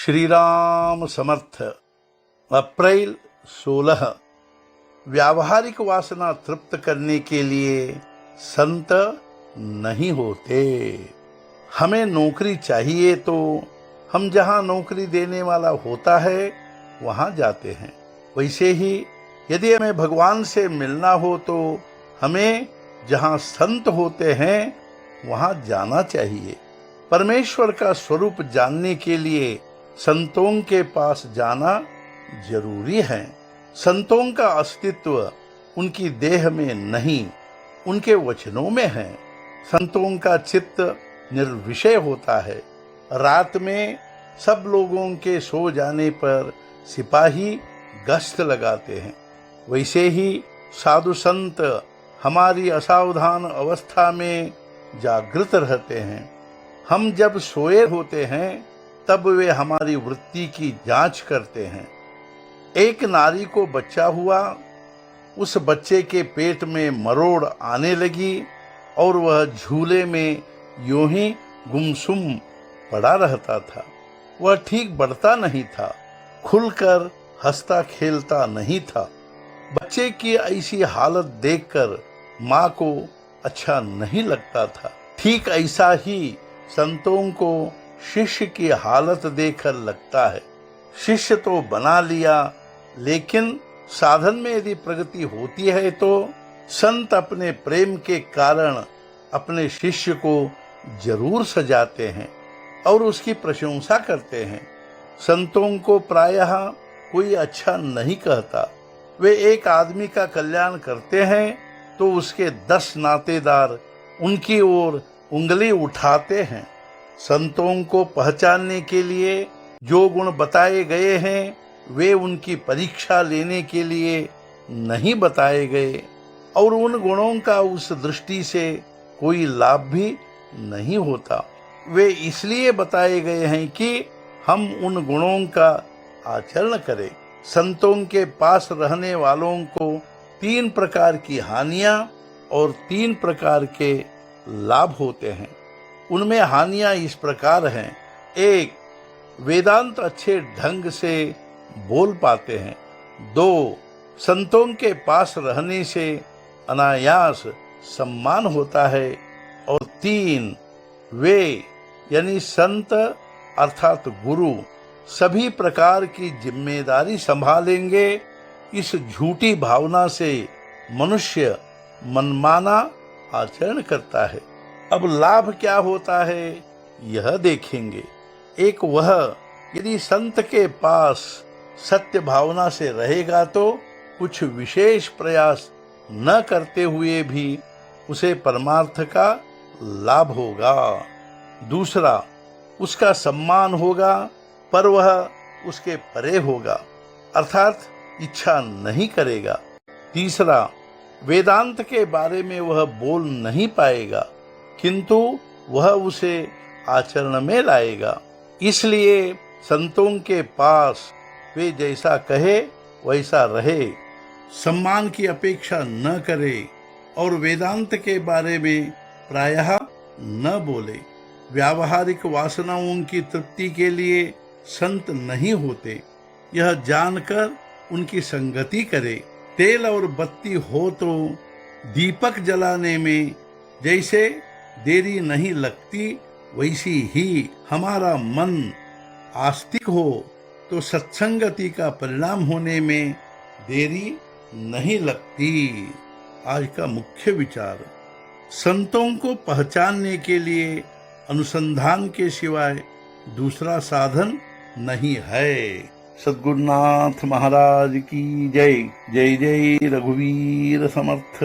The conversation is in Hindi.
श्री राम समर्थ। अप्रैल 16। व्यावहारिक वासना तृप्त करने के लिए संत नहीं होते। हमें नौकरी चाहिए तो हम जहाँ नौकरी देने वाला होता है वहाँ जाते हैं। वैसे ही यदि हमें भगवान से मिलना हो तो हमें जहाँ संत होते हैं वहाँ जाना चाहिए। परमेश्वर का स्वरूप जानने के लिए संतों के पास जाना जरूरी है। संतों का अस्तित्व उनकी देह में नहीं, उनके वचनों में है। संतों का चित्त निर्विषय होता है। रात में सब लोगों के सो जाने पर सिपाही गश्त लगाते हैं। वैसे ही साधु संत हमारी असावधान अवस्था में जागृत रहते हैं। हम जब सोए होते हैं तब वे हमारी वृत्ति की जांच करते हैं। एक नारी को बच्चा हुआ, उस बच्चे के पेट में मरोड़ आने लगी और वह झूले में यूं ही गुमसुम पड़ा रहता था। वह ठीक बढ़ता नहीं था, खुलकर हंसता खेलता नहीं था। बच्चे की ऐसी हालत देखकर माँ को अच्छा नहीं लगता था। ठीक ऐसा ही संतों को शिष्य की हालत देखकर लगता है। शिष्य तो बना लिया, लेकिन साधन में यदि प्रगति होती है तो संत अपने प्रेम के कारण अपने शिष्य को जरूर सजाते हैं और उसकी प्रशंसा करते हैं। संतों को प्रायः कोई अच्छा नहीं कहता। वे एक आदमी का कल्याण करते हैं तो उसके 10 नातेदार उनकी ओर उंगली उठाते हैं। संतों को पहचानने के लिए जो गुण बताए गए हैं वे उनकी परीक्षा लेने के लिए नहीं बताए गए और उन गुणों का उस दृष्टि से कोई लाभ भी नहीं होता। वे इसलिए बताए गए हैं कि हम उन गुणों का आचरण करें। संतों के पास रहने वालों को 3 प्रकार की हानियां और 3 प्रकार के लाभ होते हैं। उनमें हानियां इस प्रकार हैं। 1, वेदांत अच्छे ढंग से बोल पाते हैं। 2, संतों के पास रहने से अनायास सम्मान होता है। और 3, वे यानी संत अर्थात गुरु सभी प्रकार की जिम्मेदारी संभालेंगे। इस झूठी भावना से मनुष्य मनमाना आचरण करता है। अब लाभ क्या होता है यह देखेंगे। एक, वह यदि संत के पास सत्य भावना से रहेगा तो कुछ विशेष प्रयास न करते हुए भी उसे परमार्थ का लाभ होगा। दूसरा, उसका सम्मान होगा पर वह उसके परे होगा, अर्थात इच्छा नहीं करेगा। तीसरा, वेदांत के बारे में वह बोल नहीं पाएगा किंतु वह उसे आचरण में लाएगा। इसलिए संतों के पास वे जैसा कहे वैसा रहे, सम्मान की अपेक्षा न करे और वेदांत के बारे में प्रायः न बोले। व्यावहारिक वासनाओं की तृप्ति के लिए संत नहीं होते, यह जानकर उनकी संगति करे। तेल और बत्ती हो तो दीपक जलाने में जैसे देरी नहीं लगती, वैसी ही हमारा मन आस्तिक हो तो सत्संगति का परिणाम होने में देरी नहीं लगती। आज का मुख्य विचार, संतों को पहचानने के लिए अनुसंधान के सिवाय दूसरा साधन नहीं है। सद्गुरुनाथ महाराज की जय। जय जय रघुवीर समर्थ।